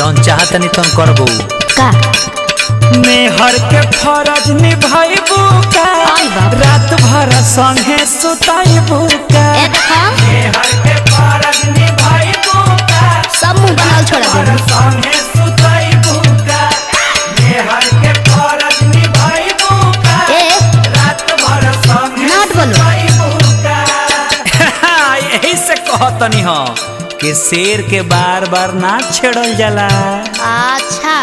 जौन चाहतनी तन करबो का मेहर के फरज निभाइबू का रात भर संगे सुताइबू का मेहर के फरज निभाइबू का सब मुंह बनाल छोड़ा दे संगे सुताइबू का मेहर के फरज निभाइबू का रात भर संगे नाट बोलो सुताइबू का यही से कहतनी हो कि शेर के बार बार ना छेड़ल जाला। अच्छा